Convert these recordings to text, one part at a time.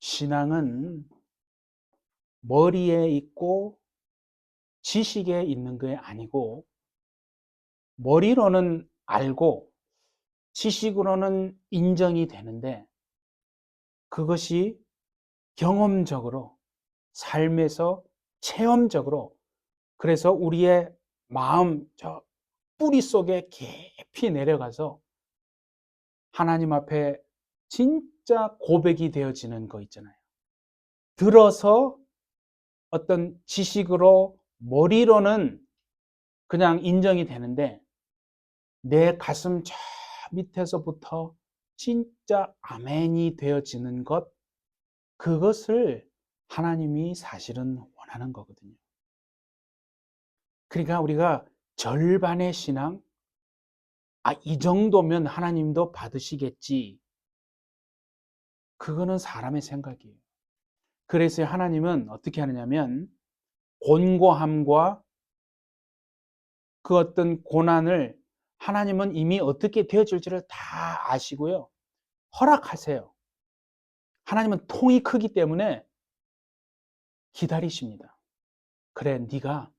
신앙은 머리에 있고 지식에 있는 게 아니고 머리로는 알고 지식으로는 인정이 되는데 그것이 경험적으로 삶에서 체험적으로 그래서 우리의 마음 저 뿌리 속에 깊이 내려가서 하나님 앞에 진짜 고백이 되어지는 거 있잖아요. 들어서 어떤 지식으로 머리로는 그냥 인정이 되는데 내 가슴 저 밑에서부터 진짜 아멘이 되어지는 것, 그것을 하나님이 사실은 원하는 거거든요. 그러니까 우리가 절반의 신앙, 이 정도면 하나님도 받으시겠지. 그거는 사람의 생각이에요. 그래서 하나님은 어떻게 하느냐면 곤고함과 그 어떤 고난을 하나님은 이미 어떻게 되어질지를 다 아시고요. 허락하세요. 하나님은 통이 크기 때문에 기다리십니다. 그래, 네가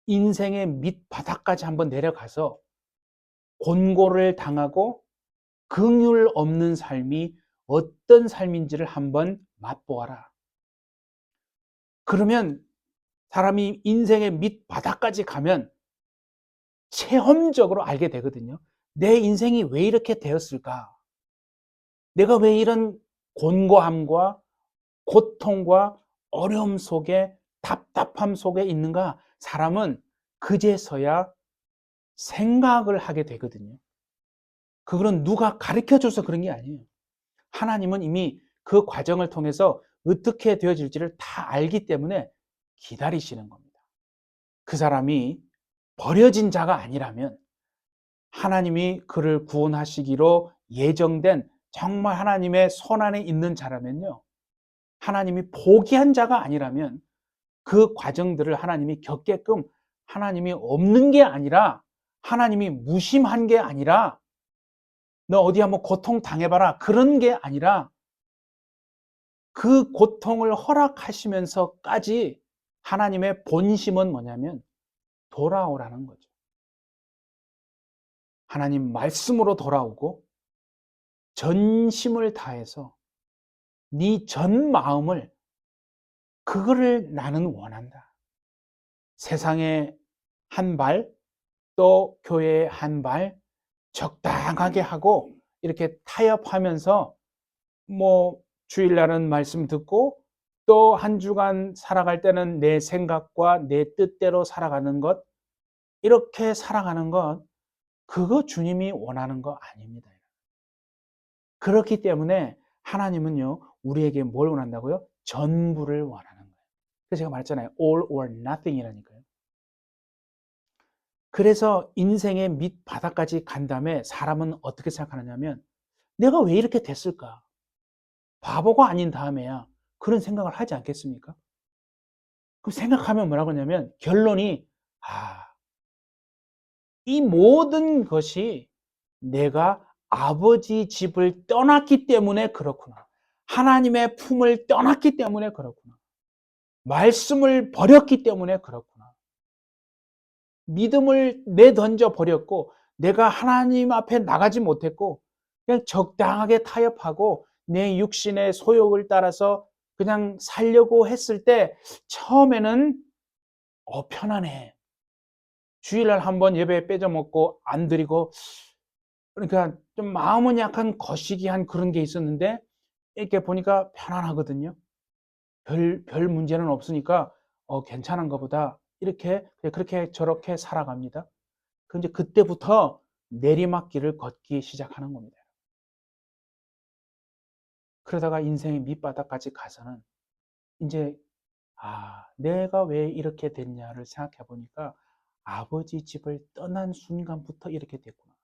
인생의 밑바닥까지 한번 내려가서 곤고를 당하고 긍휼 없는 삶이 어떤 삶인지를 한번 맛보아라. 그러면 사람이 인생의 밑바닥까지 가면 체험적으로 알게 되거든요. 내 인생이 왜 이렇게 되었을까? 내가 왜 이런 곤고함과 고통과 어려움 속에 답답함 속에 있는가? 사람은 그제서야 생각을 하게 되거든요. 그거는 누가 가르쳐 줘서 그런 게 아니에요. 하나님은 이미 그 과정을 통해서 어떻게 되어질지를 다 알기 때문에 기다리시는 겁니다. 그 사람이 버려진 자가 아니라면 하나님이 그를 구원하시기로 예정된 정말 하나님의 손안에 있는 자라면요. 하나님이 포기한 자가 아니라면 그 과정들을 하나님이 겪게끔 하나님이 없는 게 아니라 하나님이 무심한 게 아니라 너 어디 한번 고통 당해봐라 그런 게 아니라 그 고통을 허락하시면서까지 하나님의 본심은 뭐냐면 돌아오라는 거죠. 하나님 말씀으로 돌아오고 전심을 다해서 네 전 마음을 그거를 나는 원한다. 세상에 한 발, 또 교회에 한 발 적당하게 하고 이렇게 타협하면서 뭐 주일날은 말씀 듣고 또 한 주간 살아갈 때는 내 생각과 내 뜻대로 살아가는 것, 이렇게 살아가는 것, 그거 주님이 원하는 거 아닙니다. 그렇기 때문에 하나님은요, 우리에게 뭘 원한다고요? 전부를 원하는 거예요. 그래서 제가 말했잖아요. all or nothing이라니까요. 그래서 인생의 밑바닥까지 간 다음에 사람은 어떻게 생각하느냐면 내가 왜 이렇게 됐을까? 바보가 아닌 다음에야 그런 생각을 하지 않겠습니까? 그럼 생각하면 뭐라고 하냐면 결론이 이 모든 것이 내가 아버지 집을 떠났기 때문에 그렇구나. 하나님의 품을 떠났기 때문에 그렇구나. 말씀을 버렸기 때문에 그렇구나. 믿음을 내던져 버렸고 내가 하나님 앞에 나가지 못했고 그냥 적당하게 타협하고 내 육신의 소욕을 따라서 그냥 살려고 했을 때 처음에는 편하네. 주일날 한번 예배 빼져먹고 안 드리고 그러니까 좀 마음은 약간 거시기한 그런 게 있었는데 이렇게 보니까 편안하거든요. 별 문제는 없으니까 괜찮은가 보다. 이렇게 그렇게 저렇게 살아갑니다. 이제 그때부터 내리막길을 걷기 시작하는 겁니다. 그러다가 인생의 밑바닥까지 가서는 이제 내가 왜 이렇게 됐냐를 생각해 보니까 아버지 집을 떠난 순간부터 이렇게 됐구나.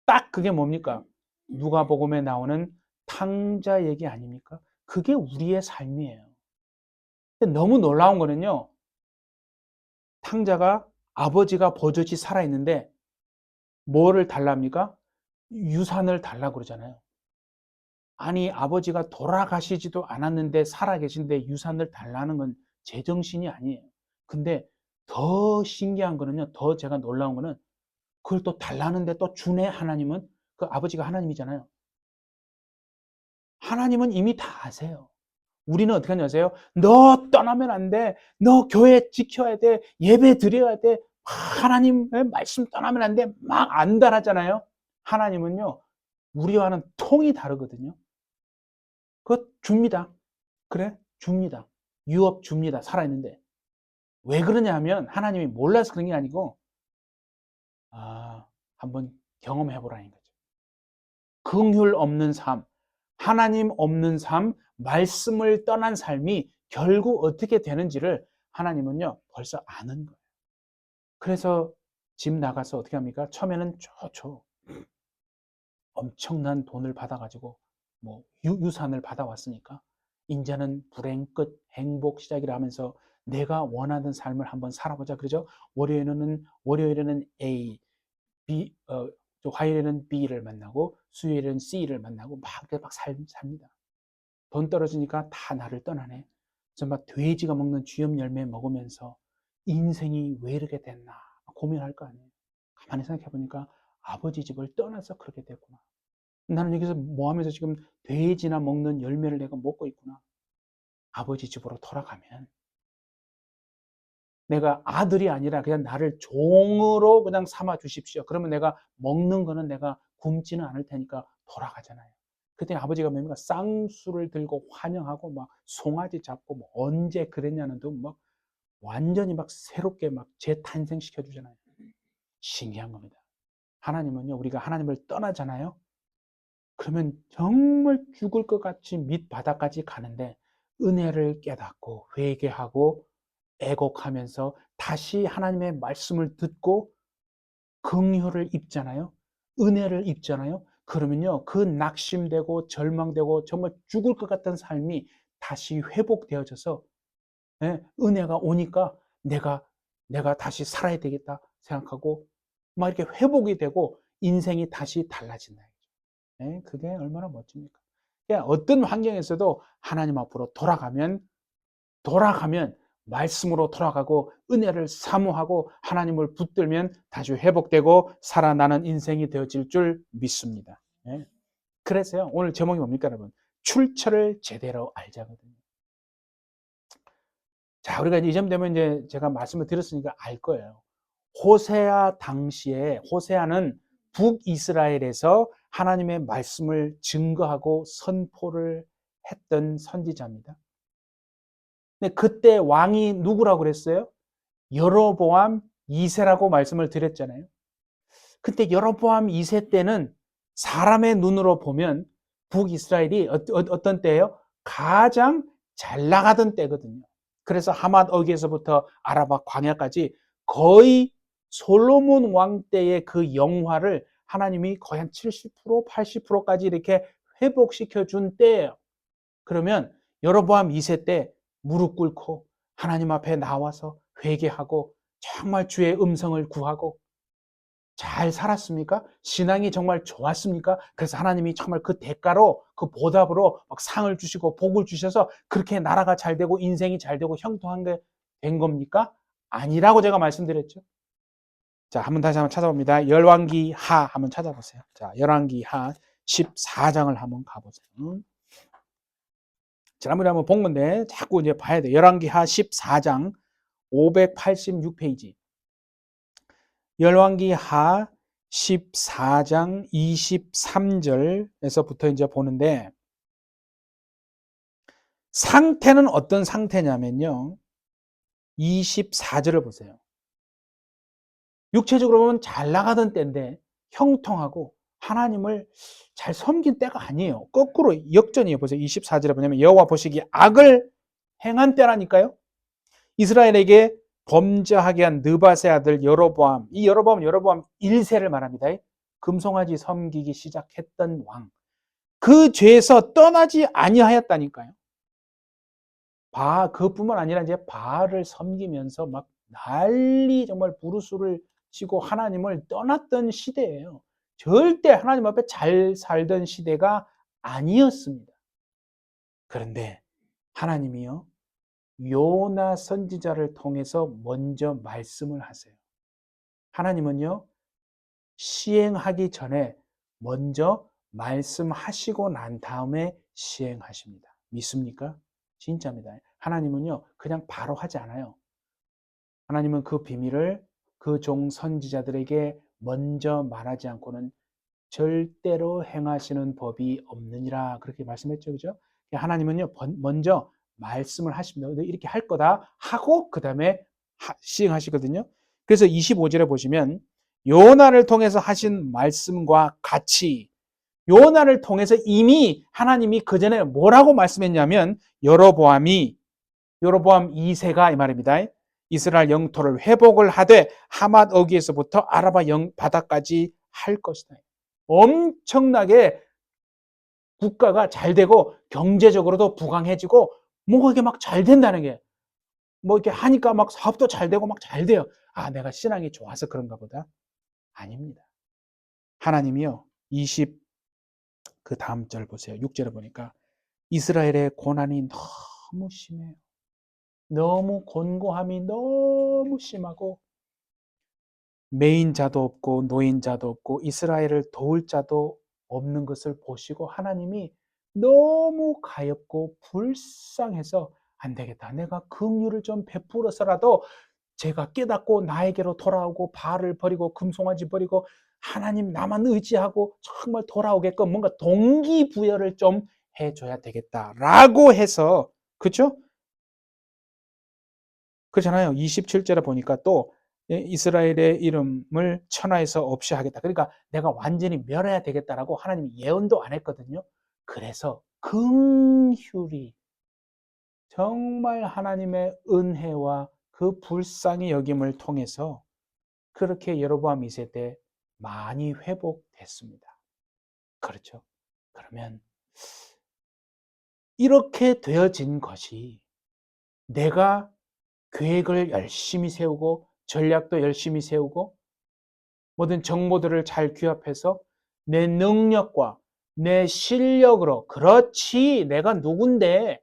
딱 그게 뭡니까? 누가복음에 나오는 탕자 얘기 아닙니까? 그게 우리의 삶이에요. 근데 너무 놀라운 거는요. 탕자가 아버지가 버젓이 살아있는데 뭐를 달랍니까? 유산을 달라고 그러잖아요. 아니, 아버지가 돌아가시지도 않았는데 살아계신데 유산을 달라는 건 제정신이 아니에요. 근데 더 신기한 거는요, 더 제가 놀라운 거는 그걸 또 달라는데 또 주네, 하나님은. 그 아버지가 하나님이잖아요. 하나님은 이미 다 아세요. 우리는 어떻게 하냐 아세요? 너 떠나면 안 돼. 너 교회 지켜야 돼. 예배 드려야 돼. 하나님의 말씀 떠나면 안 돼. 막 안달하잖아요. 하나님은요, 우리와는 통이 다르거든요. 그거 줍니다. 그래? 줍니다. 유업 줍니다. 살아있는데. 왜 그러냐 하면 하나님이 몰라서 그런 게 아니고, 한번 경험해보라는 거죠. 긍휼 없는 삶, 하나님 없는 삶, 말씀을 떠난 삶이 결국 어떻게 되는지를 하나님은요, 벌써 아는 거예요. 그래서 집 나가서 어떻게 합니까? 처음에는 엄청난 돈을 받아가지고 뭐 유산을 받아왔으니까 이제는 불행 끝 행복 시작이라 하면서 내가 원하는 삶을 한번 살아보자 그러죠. 월요일에는 A, B, 화요일에는 B를 만나고 수요일에는 C를 만나고 막 삽니다. 돈 떨어지니까 다 나를 떠나네. 정말 돼지가 먹는 쥐염 열매 먹으면서 인생이 왜 이렇게 됐나 고민할 거 아니에요. 가만히 생각해 보니까 아버지 집을 떠나서 그렇게 됐구나. 나는 여기서 뭐 하면서 지금 돼지나 먹는 열매를 내가 먹고 있구나. 아버지 집으로 돌아가면 내가 아들이 아니라 그냥 나를 종으로 그냥 삼아 주십시오. 그러면 내가 먹는 거는 내가 굶지는 않을 테니까 돌아가잖아요. 그때 아버지가 뭡니까? 쌍수를 들고 환영하고 막 송아지 잡고 뭐 언제 그랬냐는 둥 막 완전히 막 새롭게 막 재탄생시켜 주잖아요. 신기한 겁니다. 하나님은요, 우리가 하나님을 떠나잖아요. 그러면 정말 죽을 것 같이 밑바닥까지 가는데 은혜를 깨닫고 회개하고 애곡하면서 다시 하나님의 말씀을 듣고 긍휼을 입잖아요. 은혜를 입잖아요. 그러면요, 그 낙심되고 절망되고 정말 죽을 것 같은 삶이 다시 회복되어져서 은혜가 오니까 내가 다시 살아야 되겠다 생각하고 막 이렇게 회복이 되고 인생이 다시 달라진다. 그게 얼마나 멋집니까? 그러니까 어떤 환경에서도 하나님 앞으로 돌아가면 말씀으로 돌아가고 은혜를 사모하고 하나님을 붙들면 다시 회복되고 살아나는 인생이 되어질 줄 믿습니다. 그래서요, 오늘 제목이 뭡니까, 여러분? 출처를 제대로 알자거든요. 자, 우리가 이제 이점 되면 이제 제가 말씀을 드렸으니까 알 거예요. 호세아 당시에 호세아는 북이스라엘에서 하나님의 말씀을 증거하고 선포를 했던 선지자입니다. 근데 그때 왕이 누구라고 그랬어요? 여로보암 2세라고 말씀을 드렸잖아요. 그때 여로보암 2세 때는 사람의 눈으로 보면 북이스라엘이 어떤 때예요? 가장 잘 나가던 때거든요. 그래서 하맛 어기에서부터 아라바 광야까지 거의 솔로몬 왕 때의 그 영화를 하나님이 거의 한 70%, 80%까지 이렇게 회복시켜 준 때예요. 그러면 여로보암 2세 때 무릎 꿇고 하나님 앞에 나와서 회개하고 정말 주의 음성을 구하고 잘 살았습니까? 신앙이 정말 좋았습니까? 그래서 하나님이 정말 그 대가로 그 보답으로 막 상을 주시고 복을 주셔서 그렇게 나라가 잘 되고 인생이 잘 되고 형통한 게 된 겁니까? 아니라고 제가 말씀드렸죠. 자, 다시 한번 찾아봅니다. 열왕기 하 한번 찾아보세요. 자, 열왕기 하 14장을 한번 가보세요. 지난번에 한번 본 건데 자꾸 이제 봐야 돼. 열왕기 하 14장 586페이지. 열왕기 하 14장 23절에서부터 이제 보는데 상태는 어떤 상태냐면요. 24절을 보세요. 육체적으로 보면 잘 나가던 때인데 형통하고 하나님을 잘 섬긴 때가 아니에요. 거꾸로 역전이에요. 보세요. 24절에 보냐면 여호와 보시기에 악을 행한 때라니까요. 이스라엘에게 범죄하게 한 느밧의 아들 여로보암. 이 여로보암 1세를 말합니다. 금송아지 섬기기 시작했던 왕. 그 죄에서 떠나지 아니하였다니까요. 그뿐만 아니라 이제 바알을 섬기면서 막 난리 정말 부르스를 치고 하나님을 떠났던 시대예요. 절대 하나님 앞에 잘 살던 시대가 아니었습니다. 그런데 하나님이요, 요나 선지자를 통해서 먼저 말씀을 하세요. 하나님은요, 시행하기 전에 먼저 말씀하시고 난 다음에 시행하십니다. 믿습니까? 진짜입니다. 하나님은요, 그냥 바로 하지 않아요. 하나님은 그 비밀을 그 종 선지자들에게 먼저 말하지 않고는 절대로 행하시는 법이 없느니라, 그렇게 말씀했죠. 그죠? 하나님은요, 먼저 말씀을 하십니다. 이렇게 할 거다 하고 그 다음에 시행하시거든요. 그래서 25절에 보시면 요나를 통해서 하신 말씀과 같이, 요나를 통해서 이미 하나님이 그 전에 뭐라고 말씀했냐면, 여로보암 2세가 이 말입니다. 이스라엘 영토를 회복을 하되 하맛 어귀에서부터 아라바 바다까지 할 것이다. 엄청나게 국가가 잘 되고 경제적으로도 부강해지고 뭐가 이게 막 잘 된다는 게, 뭐 이렇게 하니까 막 사업도 잘 되고 막 잘 돼요. 아, 내가 신앙이 좋아서 그런가 보다. 아닙니다. 하나님이요, 그 다음 절 보세요. 6절에 보니까 이스라엘의 고난이 너무 심해요. 너무 곤고함이 너무 심하고 매인자도 없고 노인자도 없고 이스라엘을 도울 자도 없는 것을 보시고 하나님이 너무 가엾고 불쌍해서 안 되겠다, 내가 긍휼을 좀 베풀어서라도 제가 깨닫고 나에게로 돌아오고 바알을 버리고 금송아지 버리고 하나님 나만 의지하고 정말 돌아오게끔 뭔가 동기부여를 좀 해줘야 되겠다라고 해서, 그렇죠? 그렇잖아요. 27절에 보니까 또 이스라엘의 이름을 천하에서 없이 하겠다. 그러니까 내가 완전히 멸해야 되겠다라고 하나님이 예언도 안 했거든요. 그래서 긍휼히 정말 하나님의 은혜와 그 불쌍히 여김을 통해서 그렇게 여로보암 2세 때 많이 회복됐습니다. 그렇죠? 그러면 이렇게 되어진 것이, 내가 계획을 열심히 세우고 전략도 열심히 세우고 모든 정보들을 잘 규합해서 내 능력과 내 실력으로, 그렇지 내가 누군데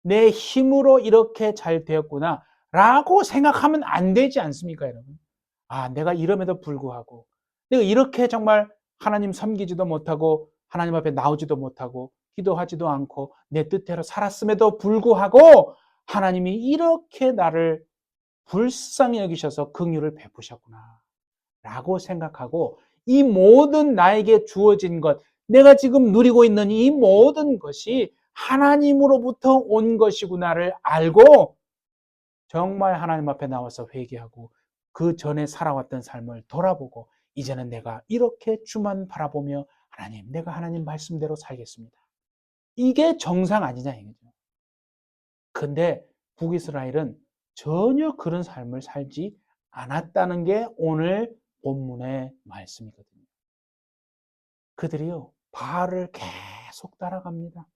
내 힘으로 이렇게 잘 되었구나 라고 생각하면 안 되지 않습니까, 여러분? 아, 내가 이름에도 불구하고 내가 이렇게 정말 하나님 섬기지도 못하고 하나님 앞에 나오지도 못하고 기도하지도 않고 내 뜻대로 살았음에도 불구하고 하나님이 이렇게 나를 불쌍히 여기셔서 긍휼을 베푸셨구나 라고 생각하고, 이 모든 나에게 주어진 것, 내가 지금 누리고 있는 이 모든 것이 하나님으로부터 온 것이구나를 알고 정말 하나님 앞에 나와서 회개하고 그 전에 살아왔던 삶을 돌아보고, 이제는 내가 이렇게 주만 바라보며 하나님, 내가 하나님 말씀대로 살겠습니다, 이게 정상 아니냐 이거죠. 근데 북이스라엘은 전혀 그런 삶을 살지 않았다는 게 오늘 본문의 말씀이거든요. 그들이요, 바알을 계속 따라갑니다.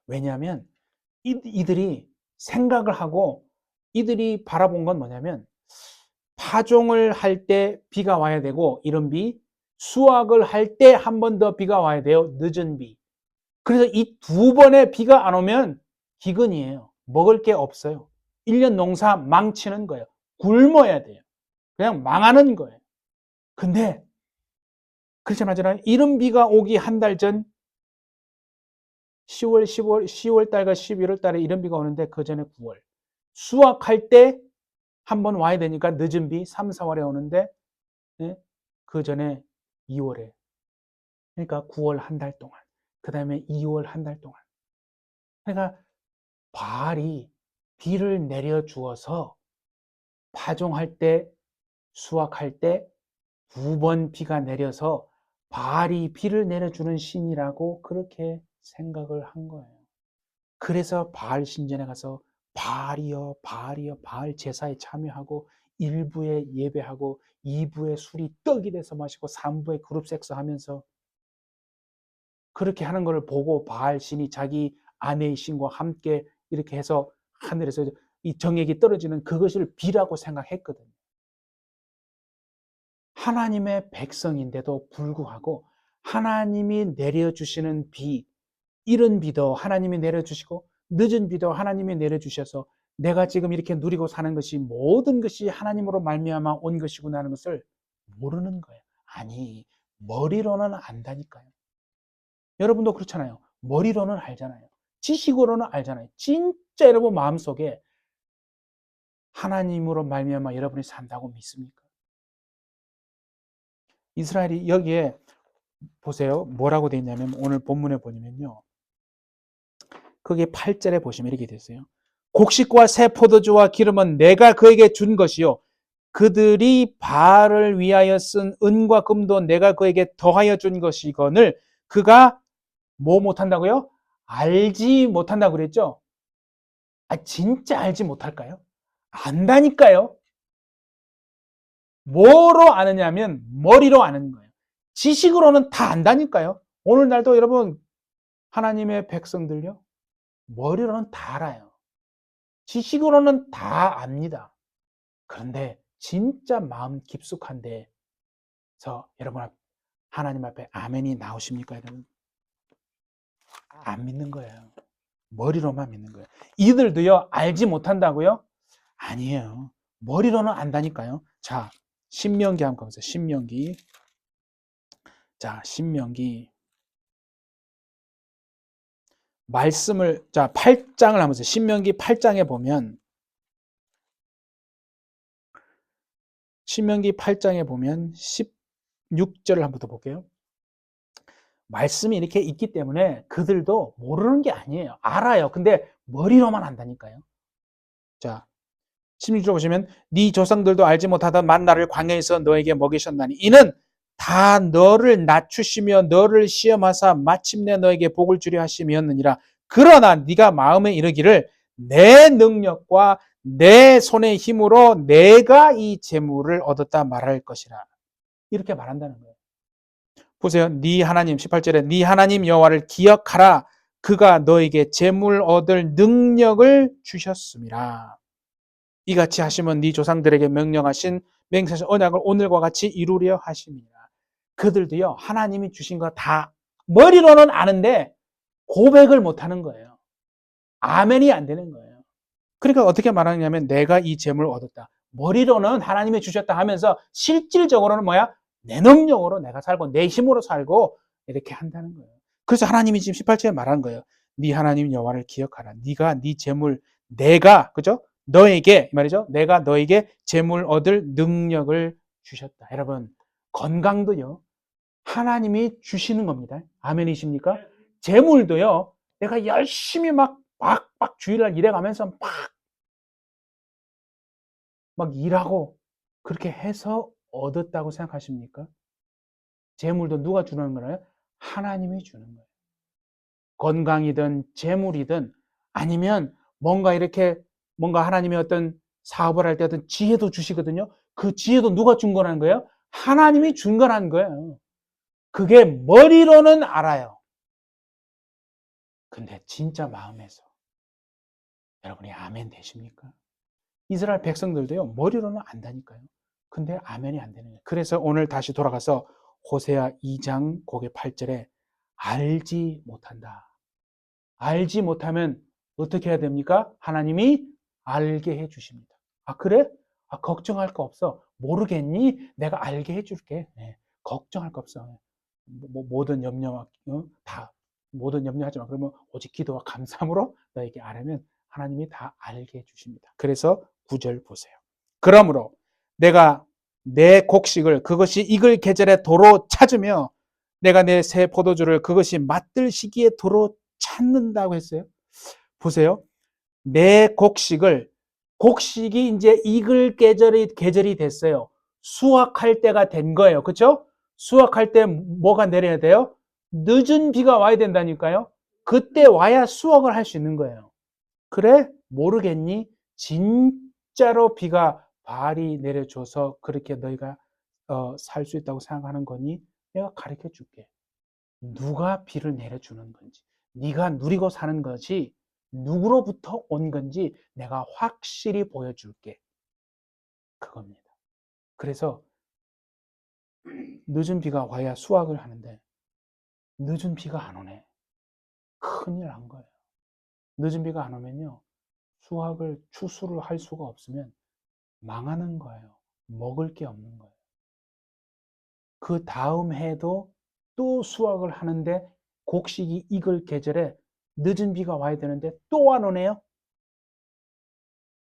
왜냐하면 이들이 생각을 하고 이들이 바라본 건 뭐냐면, 파종을 할 때 비가 와야 되고 이른 비, 수확을 할 때 한 번 더 비가 와야 돼요, 늦은 비. 그래서 이 두 번의 비가 안 오면 기근이에요. 먹을 게 없어요. 1년 농사 망치는 거예요. 굶어야 돼요. 그냥 망하는 거예요. 근데 그렇지 않잖아요. 이른 비가 오기 한 달 전 10월 달과 11월 달에 이른 비가 오는데 그 전에 9월. 수확할 때 한 번 와야 되니까 늦은 비 3, 4월에 오는데, 예? 그 전에 2월에. 그러니까 9월 한 달 동안. 그 다음에 2월 한 달 동안. 그러니까 바알이 비를 내려 주어서 파종할 때, 수확할 때 두 번 비가 내려서 바알이 비를 내려주는 신이라고 그렇게 생각을 한 거예요. 그래서 바알 신전에 가서 바알이여 바알이여 바알 제사에 참여하고 1부에 예배하고 2부에 술이 떡이 돼서 마시고 3부에 그룹 섹스 하면서 그렇게 하는 것을 보고 바알 신이 자기 아내의 신과 함께 이렇게 해서 하늘에서 이 정액이 떨어지는 그것을 비라고 생각했거든요. 하나님의 백성인데도 불구하고 하나님이 내려주시는 비, 이른 비도 하나님이 내려주시고 늦은 비도 하나님이 내려주셔서 내가 지금 이렇게 누리고 사는 것이 모든 것이 하나님으로 말미암아 온 것이구나 하는 것을 모르는 거예요. 아니, 머리로는 안다니까요. 여러분도 그렇잖아요. 머리로는 알잖아요. 지식으로는 알잖아요. 진짜 여러분 마음속에 하나님으로 말미암아 여러분이 산다고 믿습니까? 이스라엘이 여기에 보세요. 뭐라고 되어 있냐면 오늘 본문에 보면요. 거기에 8절에 보시면 이렇게 되어 있어요. 곡식과 새 포도주와 기름은 내가 그에게 준 것이요. 그들이 바알을 위하여 쓴 은과 금도 내가 그에게 더하여 준 것이거늘 그가 뭐 못한다고요? 알지 못한다고 그랬죠? 진짜 알지 못할까요? 안다니까요. 뭐로 아느냐면 머리로 아는 거예요. 지식으로는 다 안다니까요. 오늘날도 여러분 하나님의 백성들요. 머리로는 다 알아요. 지식으로는 다 압니다. 그런데 진짜 마음 깊숙한 데서 여러분 하나님 앞에 아멘이 나오십니까, 여러분? 안 믿는 거예요. 머리로만 믿는 거예요. 이들도요, 알지 못한다고요? 아니에요. 머리로는 안다니까요. 자, 신명기 한번 가보세요. 신명기. 자, 신명기. 말씀을, 자, 8장을 한번 보세요. 신명기 8장에 보면, 신명기 8장에 보면 16절을 한번 더 볼게요. 말씀이 이렇게 있기 때문에 그들도 모르는 게 아니에요. 알아요. 근데 머리로만 안다니까요. 자, 16절 보시면 네 조상들도 알지 못하던 만나를 광야에서 너에게 먹이셨나니 이는 다 너를 낮추시며 너를 시험하사 마침내 너에게 복을 주려 하심이었느니라. 그러나 네가 마음에 이르기를 내 능력과 내 손의 힘으로 내가 이 재물을 얻었다 말할 것이라. 이렇게 말한다는 거예요. 보세요. 네 하나님 18절에 네 하나님 여호와를 기억하라. 그가 너에게 재물 얻을 능력을 주셨음이라. 이같이 하시면 네 조상들에게 명령하신 맹세하신 언약을 오늘과 같이 이루려 하심이라. 그들도요. 하나님이 주신 거 다 머리로는 아는데 고백을 못 하는 거예요. 아멘이 안 되는 거예요. 그러니까 어떻게 말하냐면 내가 이 재물을 얻었다. 머리로는 하나님이 주셨다 하면서 실질적으로는 뭐야? 내 능력으로 내가 살고 내 힘으로 살고 이렇게 한다는 거예요. 그래서 하나님이 지금 18절에 말한 거예요. 네 하나님 여호와를 기억하라. 네가 네 재물 내가 그죠? 너에게 말이죠. 내가 너에게 재물 얻을 능력을 주셨다. 여러분 건강도요. 하나님이 주시는 겁니다. 아멘이십니까? 재물도요. 내가 열심히 막 주일날 일해가면서 막 일하고 그렇게 해서 얻었다고 생각하십니까? 재물도 누가 주는 거예요? 하나님이 주는 거예요. 건강이든 재물이든 아니면 뭔가 이렇게 뭔가 하나님의 어떤 사업을 할 때 어떤 지혜도 주시거든요. 그 지혜도 누가 준 거라는 거예요? 하나님이 준 거라는 거예요. 그게 머리로는 알아요. 근데 진짜 마음에서 여러분이 아멘 되십니까? 이스라엘 백성들도요, 머리로는 안다니까요. 근데 아멘이 안 되는 거예요. 그래서 오늘 다시 돌아가서 호세아 2장 고개 8절에 알지 못한다. 알지 못하면 어떻게 해야 됩니까? 하나님이 알게 해 주십니다. 아, 그래? 걱정할 거 없어. 모르겠니? 내가 알게 해 줄게. 네, 걱정할 거 없어. 모든 염려, 다, 모든 염려하지 마. 그러면 오직 기도와 감사함으로 너에게 알면 하나님이 다 알게 해 주십니다. 그래서 9절 보세요. 그러므로 내가 내 곡식을 그것이 익을 계절에 도로 찾으며 내가 내 새 포도주를 그것이 맛들 시기에 도로 찾는다고 했어요. 보세요. 내 곡식이 이제 익을 계절이 됐어요. 수확할 때가 된 거예요. 그렇죠? 수확할 때 뭐가 내려야 돼요? 늦은 비가 와야 된다니까요. 그때 와야 수확을 할 수 있는 거예요. 그래? 모르겠니? 진짜로 비가 발이 내려줘서 그렇게 너희가 살 수 있다고 생각하는 거니? 내가 가르쳐 줄게. 누가 비를 내려주는 건지, 네가 누리고 사는 것이 누구로부터 온 건지 내가 확실히 보여줄게. 그겁니다. 그래서 늦은 비가 와야 수확을 하는데 늦은 비가 안 오네. 큰일 난 거예요. 늦은 비가 안 오면요. 수확을 추수를 할 수가 없으면 망하는 거예요. 먹을 게 없는 거예요. 그 다음 해도 또 수확을 하는데 곡식이 익을 계절에 늦은 비가 와야 되는데 또 안 오네요.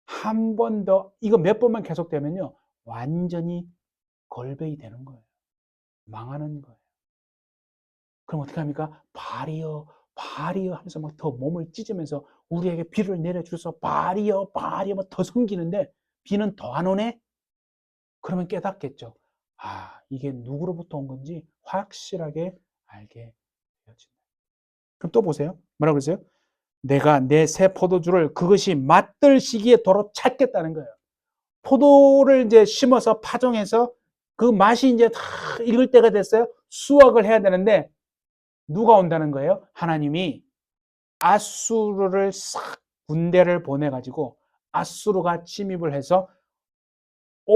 한 번 더, 이거 몇 번만 계속되면요. 완전히 걸베이 되는 거예요. 망하는 거예요. 그럼 어떻게 합니까? 발이여, 발이여 하면서 막 더 몸을 찢으면서 우리에게 비를 내려주셔서 발이여, 발이여 막 더 섬기는데 비는 더 안 오네? 그러면 깨닫겠죠. 아, 이게 누구로부터 온 건지 확실하게 알게 되어진다. 그럼 또 보세요. 뭐라고 그러세요? 내가 내 새 포도주를 그것이 맛들 시기에 도로 찾겠다는 거예요. 포도를 이제 심어서 파종해서 그 맛이 이제 다 익을 때가 됐어요. 수확을 해야 되는데 누가 온다는 거예요? 하나님이 아수르를 싹 군대를 보내가지고 아수르가 침입을 해서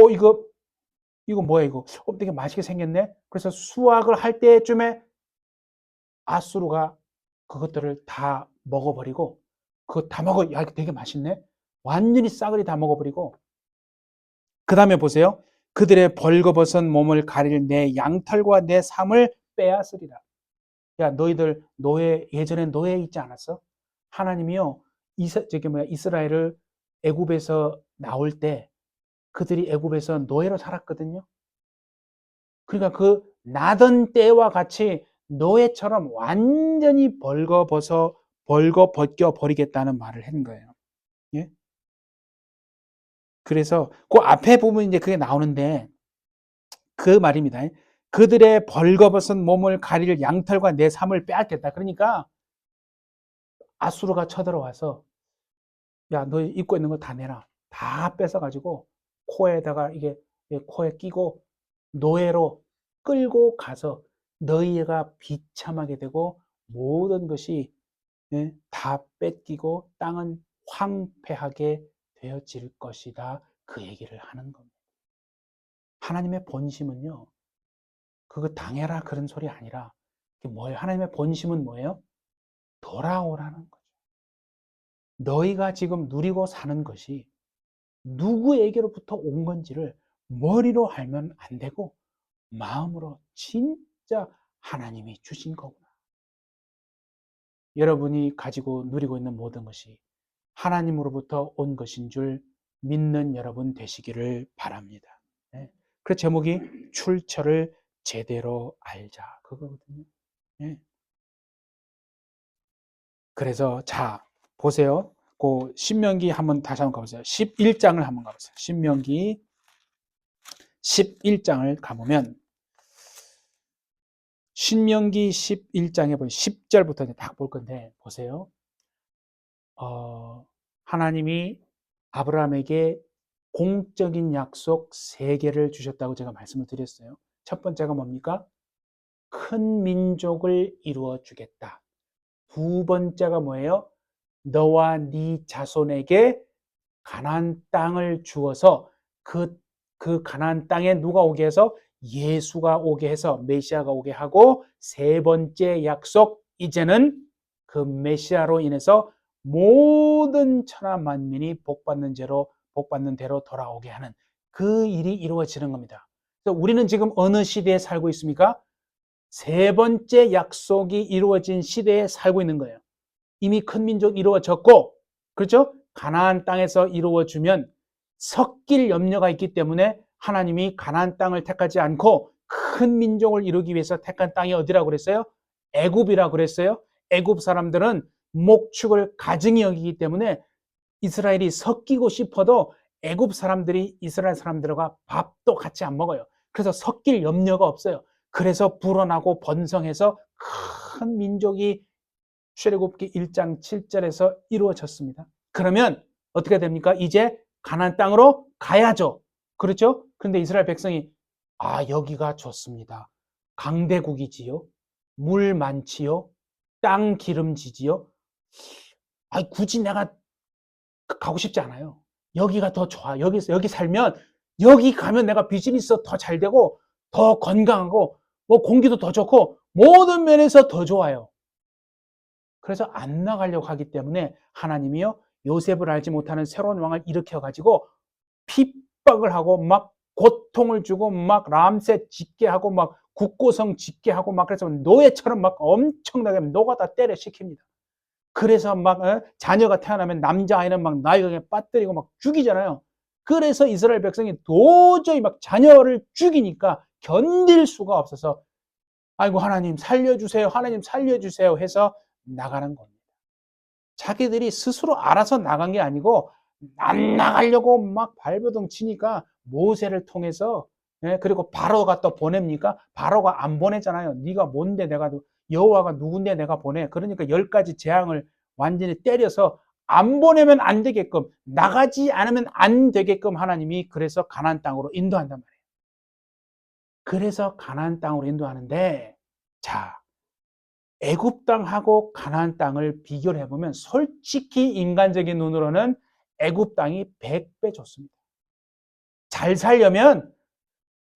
이거 뭐야 이거 되게 맛있게 생겼네. 그래서 수확을 할 때쯤에 아수르가 그것들을 다 먹어버리고 그거 다 먹어. 야 이거 되게 맛있네. 완전히 싸그리 다 먹어버리고 그 다음에 보세요. 그들의 벌거벗은 몸을 가릴 내 양털과 내 삶을 빼앗으리라. 야 너희들 노예 예전에 노예 있지 않았어? 하나님이요 이스라엘을 애굽에서 나올 때 그들이 애굽에서 노예로 살았거든요. 그러니까 그 나던 때와 같이 노예처럼 완전히 벌거벗겨 버리겠다는 말을 한 거예요. 예? 그래서 그 앞에 보면 이제 그게 나오는데 그 말입니다. 그들의 벌거벗은 몸을 가릴 양털과 내 삶을 빼앗겠다. 그러니까 아수르가 쳐들어와서 야, 너 입고 있는 거 다 내라. 다 뺏어가지고 코에다가 이게 코에 끼고 노예로 끌고 가서 너희가 비참하게 되고 모든 것이 다 뺏기고 땅은 황폐하게 되어질 것이다. 그 얘기를 하는 겁니다. 하나님의 본심은요. 그거 당해라 그런 소리 아니라 그게 뭐예요? 하나님의 본심은 뭐예요? 돌아오라는 거죠. 너희가 지금 누리고 사는 것이 누구에게로부터 온 건지를 머리로 알면 안 되고 마음으로 진짜 하나님이 주신 거구나. 여러분이 가지고 누리고 있는 모든 것이 하나님으로부터 온 것인 줄 믿는 여러분 되시기를 바랍니다. 네. 그 제목이 출처를 제대로 알자 그거거든요. 네. 그래서 자 보세요. 그 신명기 한번 다시 한번 가보세요. 11장을 한번 가보세요. 신명기 11장을 가보면 신명기 11장에 보면 10절부터 딱 볼 건데 보세요. 하나님이 아브라함에게 공적인 약속 3개를 주셨다고 제가 말씀을 드렸어요. 첫 번째가 뭡니까? 큰 민족을 이루어 주겠다. 두 번째가 뭐예요? 너와 네 자손에게 가나안 땅을 주어서 그 가나안 땅에 누가 오게 해서 예수가 오게 해서 메시아가 오게 하고 세 번째 약속 이제는 그 메시아로 인해서 모든 천하 만민이 복받는 대로 돌아오게 하는 그 일이 이루어지는 겁니다. 그래서 우리는 지금 어느 시대에 살고 있습니까? 세 번째 약속이 이루어진 시대에 살고 있는 거예요. 이미 큰 민족 이루어졌고, 그렇죠? 가나안 땅에서 이루어지면 섞일 염려가 있기 때문에 하나님이 가나안 땅을 택하지 않고 큰 민족을 이루기 위해서 택한 땅이 어디라고 그랬어요? 애굽이라고 그랬어요. 애굽 사람들은 목축을 가증히 여기기 때문에 이스라엘이 섞이고 싶어도 애굽 사람들이 이스라엘 사람들과 밥도 같이 안 먹어요. 그래서 섞일 염려가 없어요. 그래서 불어나고 번성해서 큰 민족이 출애굽기 1장 7절에서 이루어졌습니다. 그러면 어떻게 됩니까? 이제 가나안 땅으로 가야죠. 그렇죠? 그런데 이스라엘 백성이 여기가 좋습니다. 강대국이지요. 물 많지요. 땅 기름지지요. 굳이 내가 가고 싶지 않아요. 여기가 더 좋아. 여기 살면 여기 가면 내가 비즈니스 더 잘 되고 더 건강하고 뭐 공기도 더 좋고 모든 면에서 더 좋아요. 그래서 안 나가려고 하기 때문에 하나님이요, 요셉을 알지 못하는 새로운 왕을 일으켜가지고 핍박을 하고 막 고통을 주고 막 람세 짓게 하고 막 국고성 짓게 하고 막 그래서 노예처럼 막 엄청나게 노가다 때려 시킵니다. 그래서 막 자녀가 태어나면 남자아이는 막 나이강에 빠뜨리고 막 죽이잖아요. 그래서 이스라엘 백성이 도저히 막 자녀를 죽이니까 견딜 수가 없어서 아이고 하나님 살려주세요, 하나님 살려주세요 해서 나가는 겁니다. 자기들이 스스로 알아서 나간 게 아니고 안 나가려고 막 발버둥 치니까 모세를 통해서, 그리고 바로가 또 보냅니까? 바로가 안 보내잖아요. 네가 뭔데 내가, 여호와가 누군데 내가 보내. 그러니까 10가지 재앙을 완전히 때려서 안 보내면 안 되게끔, 나가지 않으면 안 되게끔 하나님이 그래서 가나안 땅으로 인도한단 말이에요. 그래서 가나안 땅으로 인도하는데, 자, 애굽 땅하고 가나안 땅을 비교를 해보면 솔직히 인간적인 눈으로는 애굽 땅이 100배 좋습니다. 잘 살려면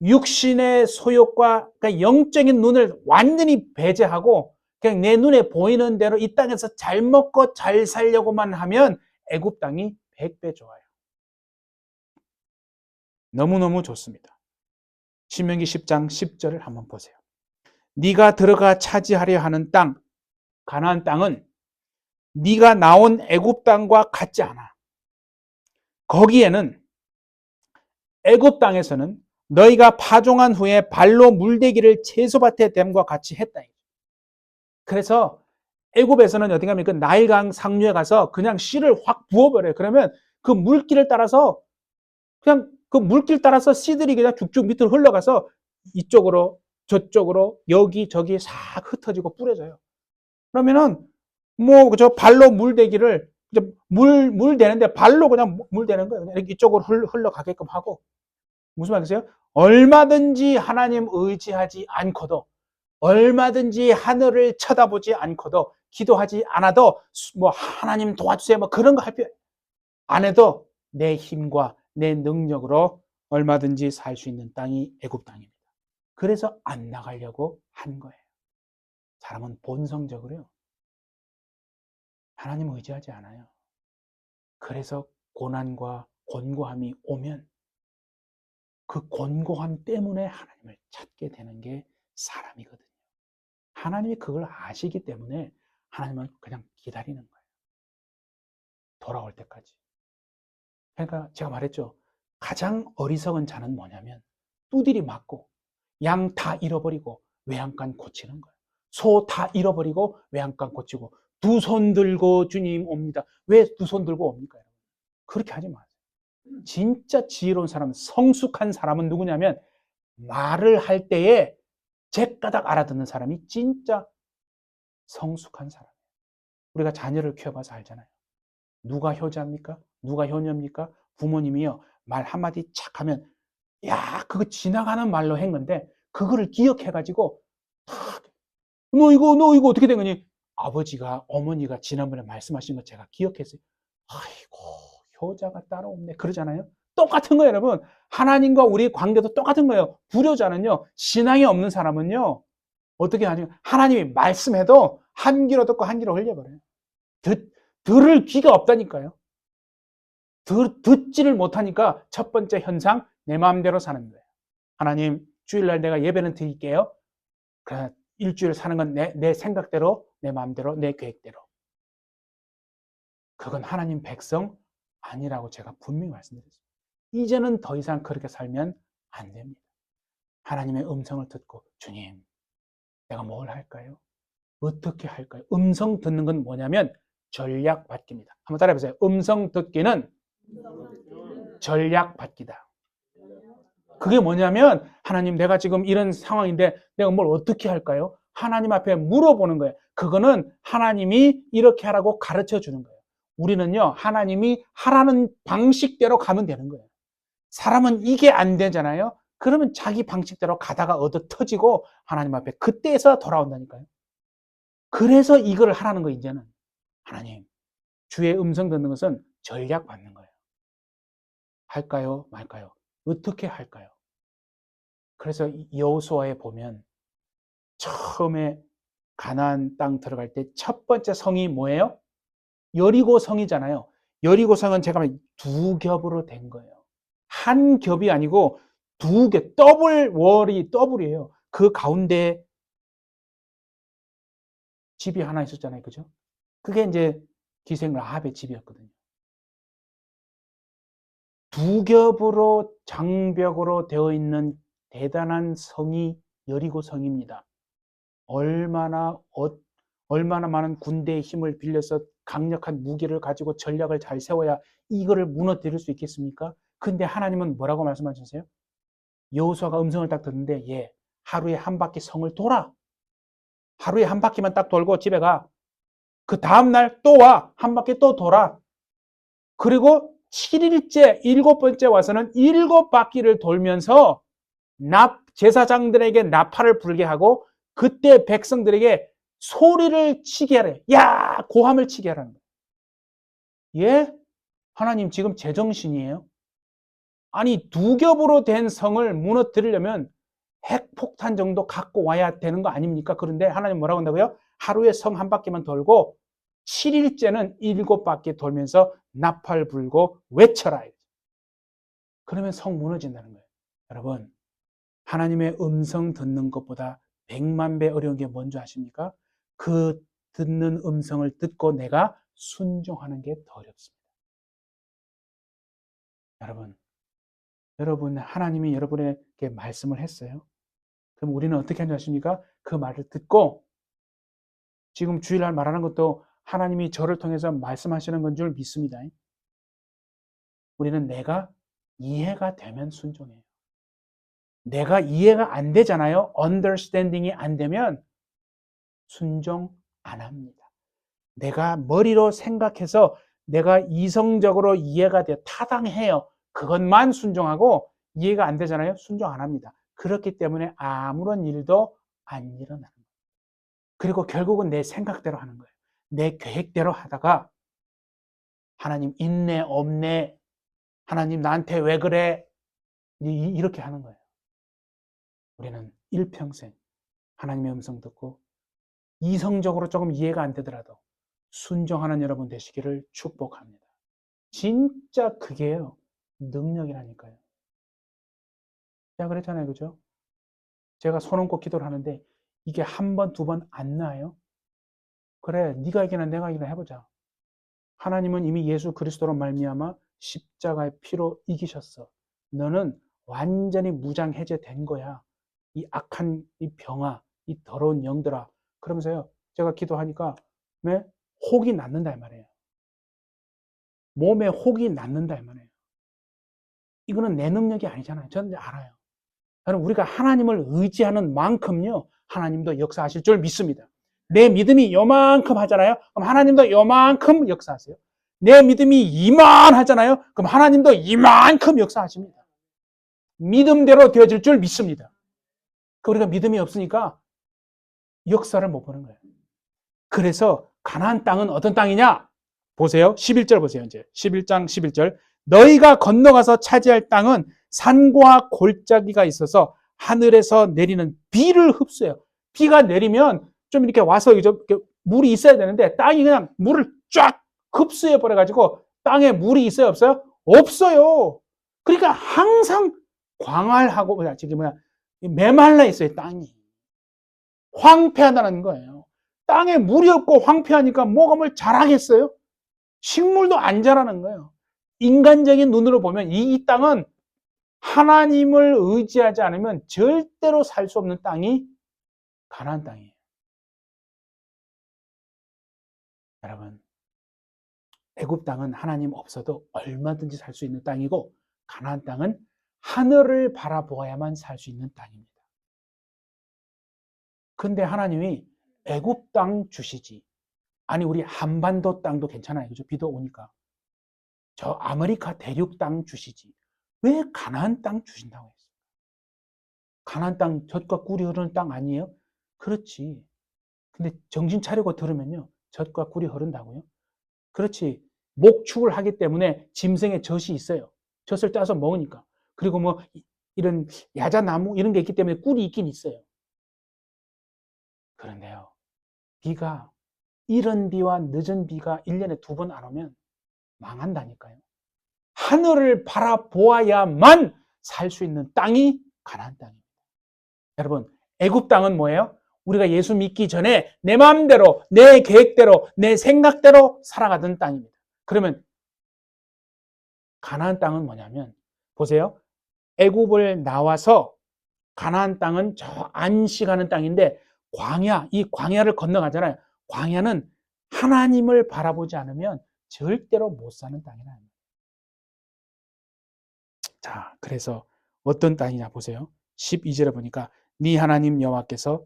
육신의 소욕과, 그러니까 영적인 눈을 완전히 배제하고 그냥 내 눈에 보이는 대로 이 땅에서 잘 먹고 잘 살려고만 하면 애굽 땅이 100배 좋아요. 너무너무 좋습니다. 신명기 10장 10절을 한번 보세요. 네가 들어가 차지하려 하는 땅, 가나안 땅은 네가 나온 애굽 땅과 같지 않아. 거기에는, 애굽 땅에서는 너희가 파종한 후에 발로 물대기를 채소밭에 댐과 같이 했다. 그래서 애굽에서는 어떻게 하면 그 나일강 상류에 가서 그냥 씨를 확 부어버려요. 그러면 그 물길을 따라서, 그냥 그 물길 따라서 씨들이 그냥 쭉쭉 밑으로 흘러가서 이쪽으로 저쪽으로 여기저기 싹 흩어지고 뿌려져요. 그러면은 뭐 저 발로 물대기를 물 대는데 발로 그냥 물 대는 거예요. 그냥 이쪽으로 흘러가게끔 하고. 무슨 말이세요? 얼마든지 하나님 의지하지 않고도, 얼마든지 하늘을 쳐다보지 않고도, 기도하지 않아도 뭐 하나님 도와주세요 뭐 그런 거 할 필요 안 해도 내 힘과 내 능력으로 얼마든지 살 수 있는 땅이 애굽 땅입니다. 그래서 안 나가려고 한 거예요. 사람은 본성적으로요, 하나님 의지하지 않아요. 그래서 고난과 곤고함이 오면 그 곤고함 때문에 하나님을 찾게 되는 게 사람이거든요. 하나님이 그걸 아시기 때문에 하나님은 그냥 기다리는 거예요. 돌아올 때까지. 그러니까 제가 말했죠. 가장 어리석은 자는 뭐냐면 두드리 맞고 양 다 잃어버리고 외양간 고치는 거예요. 소 다 잃어버리고 외양간 고치고 두 손 들고 주님 옵니다. 왜 두 손 들고 옵니까? 그렇게 하지 마세요. 진짜 지혜로운 사람, 성숙한 사람은 누구냐면 말을 할 때에 제까닥 알아듣는 사람이 진짜 성숙한 사람이에요. 우리가 자녀를 키워봐서 알잖아요. 누가 효자입니까? 누가 효녀입니까? 부모님이요, 말 한마디 착 하면 야 그거 지나가는 말로 한 건데 그거를 기억해가지고 너 이거 어떻게 된 거니? 아버지가 어머니가 지난번에 말씀하신 거 제가 기억했어요. 아이고 효자가 따로 없네 그러잖아요. 똑같은 거예요 여러분. 하나님과 우리의 관계도 똑같은 거예요. 불효자는요, 신앙이 없는 사람은요 어떻게 하냐면 하나님이 말씀해도 한 귀로 듣고 한 귀로 흘려버려요. 들을 귀가 없다니까요. 듣지를 못하니까 첫 번째 현상, 내 마음대로 사는 거예요. 하나님 주일날 내가 예배는 드릴게요. 그래, 일주일 사는 건 내 생각대로, 내 마음대로, 내 계획대로. 그건 하나님 백성 아니라고 제가 분명히 말씀드렸습니다. 이제는 더 이상 그렇게 살면 안 됩니다. 하나님의 음성을 듣고 주님 내가 뭘 할까요? 어떻게 할까요? 음성 듣는 건 뭐냐면 전략 받기입니다. 한번 따라해보세요. 음성 듣기는 전략 받기다. 그게 뭐냐면 하나님 내가 지금 이런 상황인데 내가 뭘 어떻게 할까요? 하나님 앞에 물어보는 거예요. 그거는 하나님이 이렇게 하라고 가르쳐 주는 거예요. 우리는요, 하나님이 하라는 방식대로 가면 되는 거예요. 사람은 이게 안 되잖아요. 그러면 자기 방식대로 가다가 얻어 터지고 하나님 앞에 그때에서 돌아온다니까요. 그래서 이걸 하라는 거예요. 이제는 하나님 주의 음성 듣는 것은 전략 받는 거예요. 할까요? 말까요? 어떻게 할까요? 그래서 여호수아에 보면 처음에 가나안 땅 들어갈 때 첫 번째 성이 뭐예요? 여리고 성이잖아요. 여리고 성은 제가 말한 두 겹으로 된 거예요. 한 겹이 아니고 두 겹, 더블 월이 더블이에요. 그 가운데 집이 하나 있었잖아요. 그죠? 그게 이제 기생 라합의 집이었거든요. 두 겹으로 장벽으로 되어 있는 대단한 성이 여리고 성입니다. 얼마나 많은 군대의 힘을 빌려서 강력한 무기를 가지고 전략을 잘 세워야 이거를 무너뜨릴 수 있겠습니까? 근데 하나님은 뭐라고 말씀하셨어요? 여호수아가 음성을 딱 듣는데, 예, 하루에 한 바퀴 성을 돌아. 하루에 한 바퀴만 딱 돌고 집에 가. 그 다음날 또 와. 한 바퀴 또 돌아. 그리고 7일째, 7번째 와서는 7바퀴를 돌면서 제사장들에게 나팔을 불게 하고, 그때 백성들에게 소리를 치게 하래. 야! 고함을 치게 하라는 거예요. 예? 하나님 지금 제정신이에요? 아니, 두 겹으로 된 성을 무너뜨리려면 핵폭탄 정도 갖고 와야 되는 거 아닙니까? 그런데 하나님 뭐라고 한다고요? 하루에 성 한 바퀴만 돌고 7일째는 7바퀴 돌면서 나팔 불고 외쳐라. 그러면 성 무너진다는 거예요. 여러분, 하나님의 음성 듣는 것보다 100만 배 어려운 게 뭔지 아십니까? 그 듣는 음성을 듣고 내가 순종하는 게 더 어렵습니다. 여러분, 하나님이 여러분에게 말씀을 했어요. 그럼 우리는 어떻게 하는지 아십니까? 그 말을 듣고, 지금 주일날 말하는 것도 하나님이 저를 통해서 말씀하시는 건 줄 믿습니다. 우리는 내가 이해가 되면 순종해요. 내가 이해가 안 되잖아요. understanding이 안 되면 순종 안 합니다. 내가 머리로 생각해서 내가 이성적으로 이해가 돼 타당해요. 그것만 순종하고, 이해가 안 되잖아요. 순종 안 합니다. 그렇기 때문에 아무런 일도 안 일어나는 거예요. 그리고 결국은 내 생각대로 하는 거예요. 내 계획대로 하다가 하나님 있네 없네, 하나님 나한테 왜 그래, 이렇게 하는 거예요. 우리는 일평생 하나님의 음성 듣고 이성적으로 조금 이해가 안 되더라도 순종하는 여러분 되시기를 축복합니다. 진짜 그게요, 능력이라니까요. 제가 그랬잖아요. 그죠? 제가 손 얹고 기도를 하는데 이게 한 번, 두 번 안 나아요? 그래, 네가 이기나 내가 이기나 해보자. 하나님은 이미 예수 그리스도로 말미암아 십자가의 피로 이기셨어. 너는 완전히 무장 해제된 거야. 이 악한 이 병아, 이 더러운 영들아. 그러면서요, 제가 기도하니까 혹이 낫는다 이 말이에요. 몸에 혹이 낫는다 이 말이에요. 이거는 내 능력이 아니잖아요. 저는 알아요. 저는 우리가 하나님을 의지하는 만큼요, 하나님도 역사하실 줄 믿습니다. 내 믿음이 요만큼 하잖아요. 그럼 하나님도 요만큼 역사하세요. 내 믿음이 이만하잖아요. 그럼 하나님도 이만큼 역사하십니다. 믿음대로 되어질 줄 믿습니다. 우리가 믿음이 없으니까 역사를 못 보는 거예요. 그래서 가나안 땅은 어떤 땅이냐? 보세요. 11절 보세요. 이제 11장 11절. 너희가 건너가서 차지할 땅은 산과 골짜기가 있어서 하늘에서 내리는 비를 흡수해요. 비가 내리면 좀 이렇게 와서 물이 있어야 되는데 땅이 그냥 물을 쫙 흡수해 버려가지고 땅에 물이 있어요, 없어요? 없어요. 그러니까 항상 광활하고 메말라 있어요, 땅이. 황폐하다는 거예요. 땅에 물이 없고 황폐하니까 뭐가 뭘 자라겠어요? 식물도 안 자라는 거예요. 인간적인 눈으로 보면 이 땅은 하나님을 의지하지 않으면 절대로 살 수 없는 땅이 가나안 땅이에요. 여러분, 애굽 땅은 하나님 없어도 얼마든지 살 수 있는 땅이고, 가나안 땅은 하늘을 바라보아야만 살 수 있는 땅입니다. 근데 하나님이 애굽 땅 주시지, 아니 우리 한반도 땅도 괜찮아요. 그죠? 비도 오니까. 저 아메리카 대륙 땅 주시지, 왜 가나안 땅 주신다고 했어요? 가나안 땅 젖과 꿀이 흐르는 땅 아니에요? 그렇지. 근데 정신 차리고 들으면요, 젖과 꿀이 흐른다고요? 그렇지. 목축을 하기 때문에 짐승의 젖이 있어요. 젖을 따서 먹으니까. 그리고 뭐 이런 야자나무 이런 게 있기 때문에 꿀이 있긴 있어요. 그런데요, 비가 이른 비와 늦은 비가 1년에 2번 안 오면 망한다니까요. 하늘을 바라보아야만 살 수 있는 땅이 가나안 땅입니다. 여러분, 애굽 땅은 뭐예요? 우리가 예수 믿기 전에 내 마음대로, 내 계획대로, 내 생각대로 살아가던 땅입니다. 그러면 가나안 땅은 뭐냐면, 보세요. 애굽을 나와서 가나안 땅은 저 안식하는 땅인데, 광야, 이 광야를 건너가잖아요. 광야는 하나님을 바라보지 않으면 절대로 못 사는 땅이라. 자, 그래서 어떤 땅이냐 보세요. 12절에 보니까 네 하나님 여호와께서,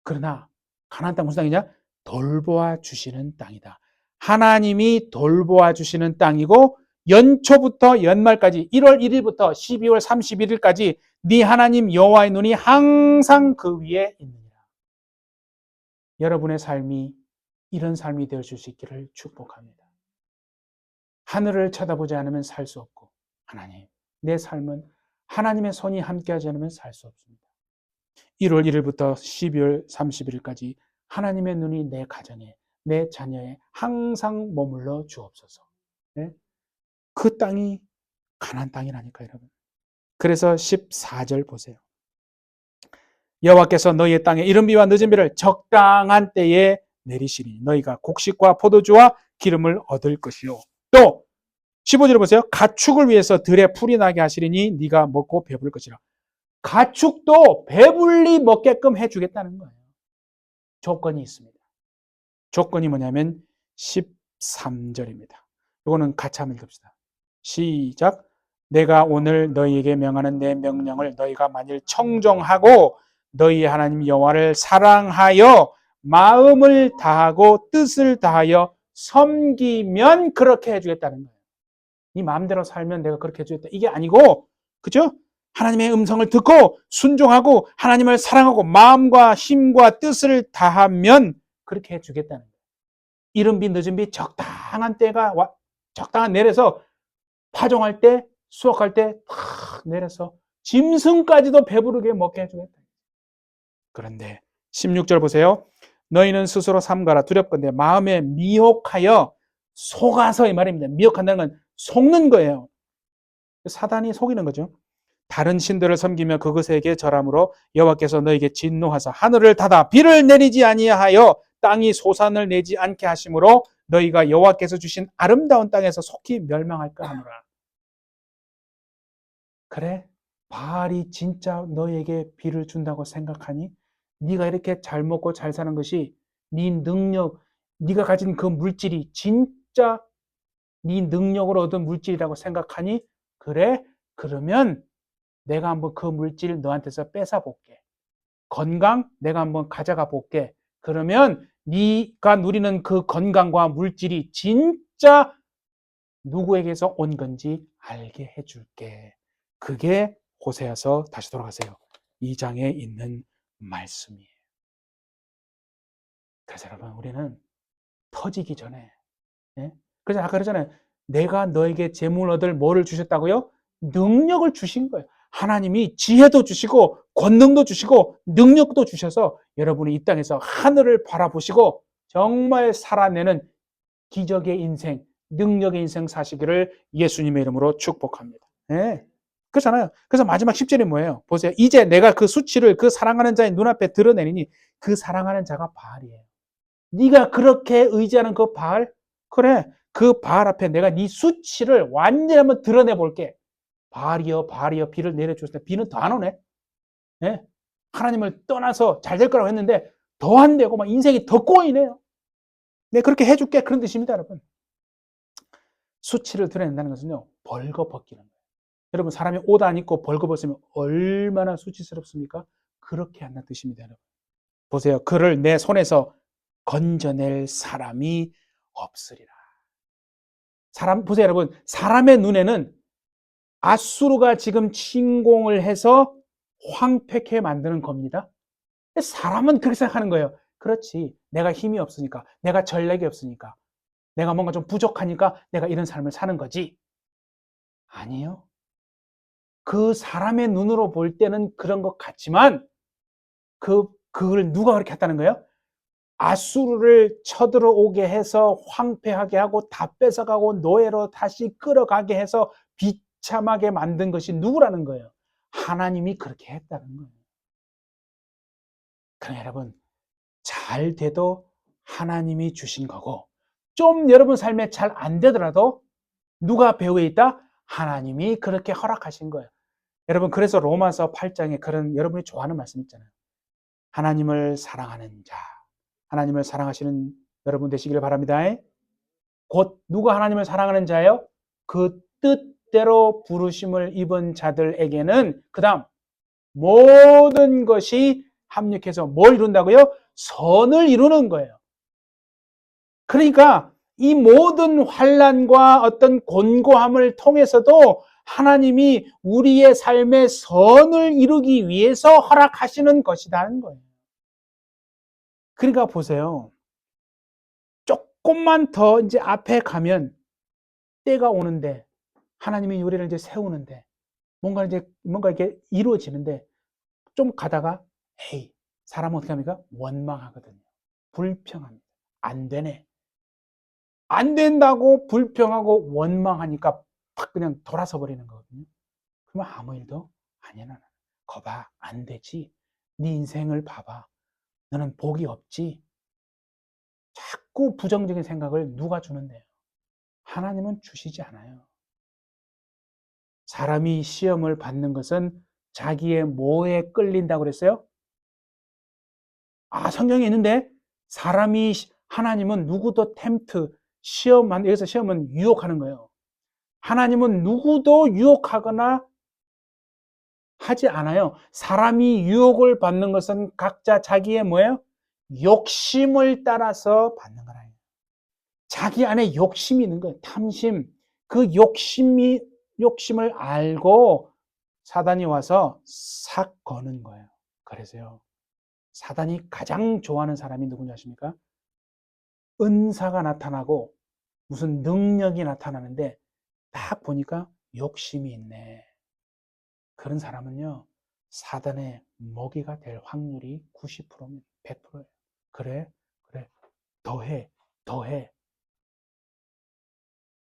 그러나 가나안 땅 무슨 땅이냐? 돌보아 주시는 땅이다. 하나님이 돌보아 주시는 땅이고, 연초부터 연말까지 1월 1일부터 12월 31일까지 네 하나님 여호와의 눈이 항상 그 위에 있느니라. 여러분의 삶이 이런 삶이 되어줄 수 있기를 축복합니다. 하늘을 쳐다보지 않으면 살 수 없고, 하나님, 내 삶은 하나님의 손이 함께하지 않으면 살 수 없습니다. 1월 1일부터 12월 31일까지 하나님의 눈이 내 가정에, 내 자녀에 항상 머물러 주옵소서. 네? 그 땅이 가나안 땅이라니까, 여러분. 그래서 14절 보세요. 여호와께서 너희의 땅에 이른 비와 늦은 비를 적당한 때에 내리시니 너희가 곡식과 포도주와 기름을 얻을 것이요. 또 15절을 보세요. 가축을 위해서 들에 풀이 나게 하시리니 네가 먹고 배부를 것이라. 가축도 배불리 먹게끔 해주겠다는 거예요. 조건이 있습니다. 조건이 뭐냐면 13절입니다. 이거는 같이 한번 읽읍시다. 시작. 내가 오늘 너희에게 명하는 내 명령을 너희가 만일 청종하고 너희 하나님 여호와를 사랑하여 마음을 다하고 뜻을 다하여 섬기면 그렇게 해주겠다는 거예요. 네 마음대로 살면 내가 그렇게 해주겠다. 이게 아니고, 그죠? 하나님의 음성을 듣고 순종하고 하나님을 사랑하고 마음과 힘과 뜻을 다하면 그렇게 해주겠다는 거예요. 이른 비 늦은 비 적당한 때가 적당한 내려서 파종할 때, 수확할 때 탁 내려서 짐승까지도 배부르게 먹게 해주겠다. 그런데 16절 보세요. 너희는 스스로 삼가라 두렵건대 마음에 미혹하여 속아서, 이 말입니다. 미혹한다는 건 속는 거예요. 사단이 속이는 거죠. 다른 신들을 섬기며 그것에게 절함으로 여호와께서 너희에게 진노하사 하늘을 닫아 비를 내리지 아니하여 땅이 소산을 내지 않게 하심으로 너희가 여호와께서 주신 아름다운 땅에서 속히 멸망할까 하노라. 그래? 바알이 진짜 너희에게 비를 준다고 생각하니? 네가 이렇게 잘 먹고 잘 사는 것이 네 능력, 네가 가진 그 물질이 진짜 네 능력으로 얻은 물질이라고 생각하니? 그래? 그러면 내가 한번 그 물질 너한테서 뺏어 볼게. 건강 내가 한번 가져가 볼게. 그러면 네가 누리는 그 건강과 물질이 진짜 누구에게서 온 건지 알게 해줄게. 그게 호세아서, 다시 돌아가세요, 2장에 있는 말씀이에요. 그래서 여러분, 우리는 터지기 전에, 예? 그래서 아까 그러잖아요. 내가 너에게 재물 얻을 뭐를 주셨다고요? 능력을 주신 거예요. 하나님이 지혜도 주시고 권능도 주시고 능력도 주셔서 여러분이 이 땅에서 하늘을 바라보시고 정말 살아내는 기적의 인생, 능력의 인생 사시기를 예수님의 이름으로 축복합니다. 네. 그렇잖아요. 그래서 마지막 10절이 뭐예요? 보세요. 이제 내가 그 수치를 그 사랑하는 자의 눈앞에 드러내리니 그 사랑하는 자가 바알이에요. 네가 그렇게 의지하는 그 바알, 그래, 그 바알 앞에 내가 네 수치를 완전히 한번 드러내 볼게. 바알이여 바알이여 비를 내려줬을 때 비는 더 안 오네. 네? 하나님을 떠나서 잘 될 거라고 했는데 더 안 되고 막 인생이 더 꼬이네요. 네, 그렇게 해줄게. 그런 뜻입니다, 여러분. 수치를 드러낸다는 것은요, 벌거벗기는 거예요. 여러분, 사람이 옷 안 입고 벌거벗으면 얼마나 수치스럽습니까? 그렇게 한다는 뜻입니다, 여러분. 보세요. 그를 내 손에서 건져낼 사람이 없으리라. 사람, 보세요, 여러분. 사람의 눈에는 아수르가 지금 침공을 해서 황폐케 만드는 겁니다. 사람은 그렇게 생각하는 거예요. 그렇지. 내가 힘이 없으니까, 내가 전략이 없으니까, 내가 뭔가 좀 부족하니까 내가 이런 삶을 사는 거지. 아니요. 그 사람의 눈으로 볼 때는 그런 것 같지만 그걸 누가 그렇게 했다는 거예요? 아수르를 쳐들어오게 해서 황폐하게 하고 다 뺏어가고 노예로 다시 끌어가게 해서 비참하게 만든 것이 누구라는 거예요? 하나님이 그렇게 했다는 거예요. 그러나 여러분, 잘 돼도 하나님이 주신 거고, 좀 여러분 삶에 잘 안 되더라도 누가 배후에 있다? 하나님이 그렇게 허락하신 거예요. 여러분, 그래서 로마서 8장에 그런 여러분이 좋아하는 말씀 있잖아요. 하나님을 사랑하는 자, 하나님을 사랑하시는 여러분 되시기를 바랍니다. 곧 누가 하나님을 사랑하는 자예요? 그 뜻대로 부르심을 입은 자들에게는 그 다음 모든 것이 합력해서 뭘 이룬다고요? 선을 이루는 거예요. 그러니까 이 모든 환난과 어떤 곤고함을 통해서도 하나님이 우리의 삶의 선을 이루기 위해서 허락하시는 것이라는 거예요. 그러니까 보세요. 조금만 더 이제 앞에 가면 때가 오는데 하나님이 우리를 이제 세우는데 뭔가 이렇게 이루어지는데 좀 가다가 에이, 사람은 어떻게 합니까? 원망하거든요. 불평합니다. 안 되네. 안 된다고 불평하고 원망하니까 팍 그냥 돌아서 버리는 거거든요. 그러면 아무 일도 안 일어나. 거봐, 안 되지. 네 인생을 봐봐. 너는 복이 없지. 자꾸 부정적인 생각을 누가 주는데요? 하나님은 주시지 않아요. 사람이 시험을 받는 것은 자기의 뭐에 끌린다고 그랬어요? 성경에 있는데 하나님은 누구도 여기서 시험은 유혹하는 거예요. 하나님은 누구도 유혹하거나 하지 않아요. 사람이 유혹을 받는 것은 각자 자기의 뭐예요? 욕심을 따라서 받는 거라요. 자기 안에 욕심이 있는 거예요. 탐심. 그 욕심을 알고 사단이 와서 싹 거는 거예요. 그래서요. 사단이 가장 좋아하는 사람이 누군지 아십니까? 은사가 나타나고 무슨 능력이 나타나는데 딱 보니까 욕심이 있네. 그런 사람은요, 사단의 먹이가 될 확률이 90%면 100%예요. 그래, 더해.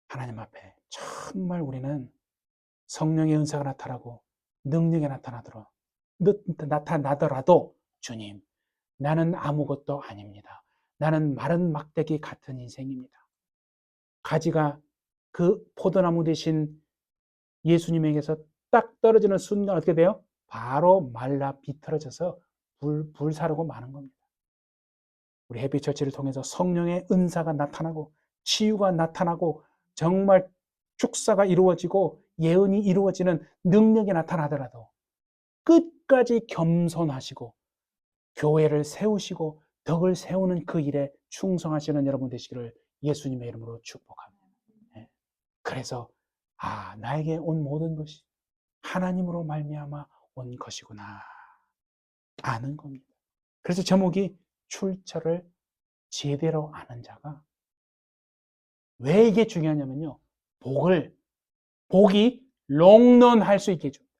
하나님 앞에 정말 우리는 성령의 은사가 나타나고 능력이 나타나더라도 주님, 나는 아무것도 아닙니다. 나는 마른 막대기 같은 인생입니다. 가지가 그 포도나무 대신 예수님에게서 딱 떨어지는 순간 어떻게 돼요? 바로 말라 비틀어져서 불사르고 마는 겁니다. 우리 해피처치를 통해서 성령의 은사가 나타나고 치유가 나타나고 정말 축사가 이루어지고 예언이 이루어지는 능력이 나타나더라도 끝까지 겸손하시고 교회를 세우시고 덕을 세우는 그 일에 충성하시는 여러분 되시기를 예수님의 이름으로 축복합니다. 그래서 나에게 온 모든 것이 하나님으로 말미암아 온 것이구나 아는 겁니다. 그래서 제목이 출처를 제대로 아는 자가 왜 이게 중요하냐면요. 복이 롱런할 수 있게 해줍니다.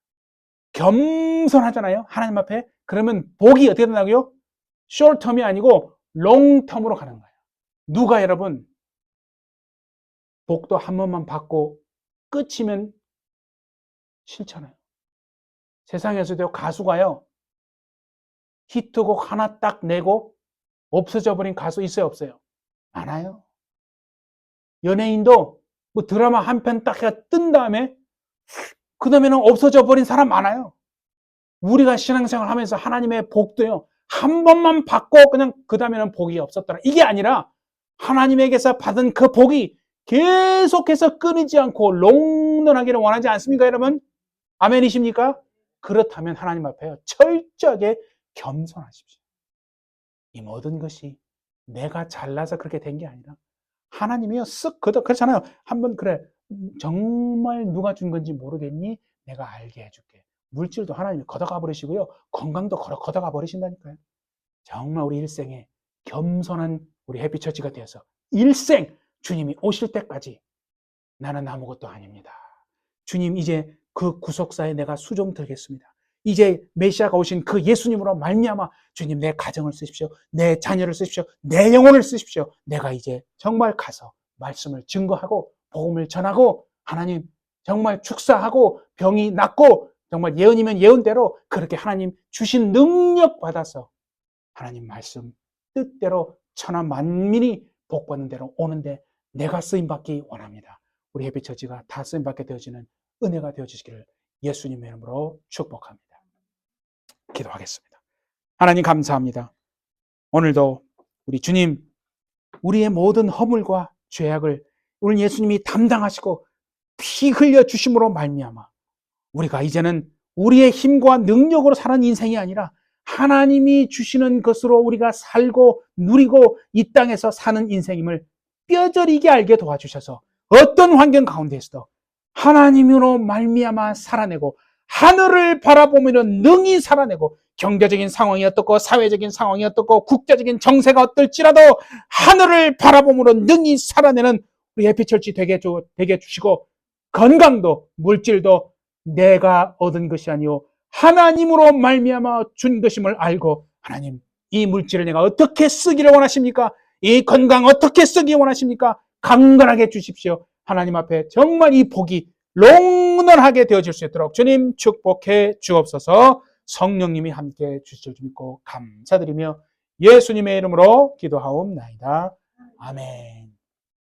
겸손하잖아요. 하나님 앞에. 그러면 복이 어떻게 된다고요? 숏텀이 아니고 롱텀으로 가는 거예요. 누가 여러분 복도 한 번만 받고 끝이면 싫잖아요. 세상에서도 가수가요. 히트곡 하나 딱 내고 없어져 버린 가수 있어요, 없어요? 많아요. 연예인도 뭐 드라마 한 편 딱 뜬 다음에 그 다음에는 없어져 버린 사람 많아요. 우리가 신앙생활 하면서 하나님의 복도요. 한 번만 받고 그냥 그 다음에는 복이 없었더라. 이게 아니라 하나님에게서 받은 그 복이 계속해서 끊이지 않고 롱런하기를 원하지 않습니까, 여러분? 아멘이십니까? 그렇다면 하나님 앞에 철저하게 겸손하십시오. 이 모든 것이 내가 잘나서 그렇게 된 게 아니라 하나님이요 그렇잖아요. 한번 그래 정말 누가 준 건지 모르겠니? 내가 알게 해줄게. 물질도 하나님이 걷어가 버리시고요. 건강도 걷어가 버리신다니까요. 정말 우리 일생에 겸손한 우리 해피처치가 되어서 일생 주님이 오실 때까지 나는 아무것도 아닙니다. 주님 이제 그 구속사에 내가 수종 들겠습니다. 이제 메시아가 오신 그 예수님으로 말미암아 주님 내 가정을 쓰십시오. 내 자녀를 쓰십시오. 내 영혼을 쓰십시오. 내가 이제 정말 가서 말씀을 증거하고 복음을 전하고 하나님 정말 축사하고 병이 낫고 정말 예언이면 예언대로 그렇게 하나님 주신 능력 받아서 하나님 말씀 뜻대로 천하 만민이 복받는 대로 오는데 내가 쓰임받기 원합니다. 우리 햇빛처치가 다 쓰임받게 되어지는 은혜가 되어주시기를 예수님의 이름으로 축복합니다. 기도하겠습니다. 하나님 감사합니다. 오늘도 우리 주님 우리의 모든 허물과 죄악을 오늘 예수님이 담당하시고 피 흘려 주심으로 말미암아 우리가 이제는 우리의 힘과 능력으로 사는 인생이 아니라 하나님이 주시는 것으로 우리가 살고 누리고 이 땅에서 사는 인생임을 뼈저리게 알게 도와주셔서 어떤 환경 가운데서도 하나님으로 말미암아 살아내고 하늘을 바라보며 능히 살아내고 경제적인 상황이 어떻고 사회적인 상황이 어떻고 국제적인 정세가 어떨지라도 하늘을 바라보므로 능히 살아내는 우리 해피철치 되게 주시고 건강도 물질도 내가 얻은 것이 아니오 하나님으로 말미암아 준 것임을 알고 하나님 이 물질을 내가 어떻게 쓰기를 원하십니까? 이 건강 어떻게 쓰기 원하십니까? 강건하게 주십시오. 하나님 앞에 정말 이 복이 롱런하게 되어질 수 있도록 주님 축복해 주옵소서. 성령님이 함께 주실 줄 믿고 감사드리며 예수님의 이름으로 기도하옵나이다. 아멘.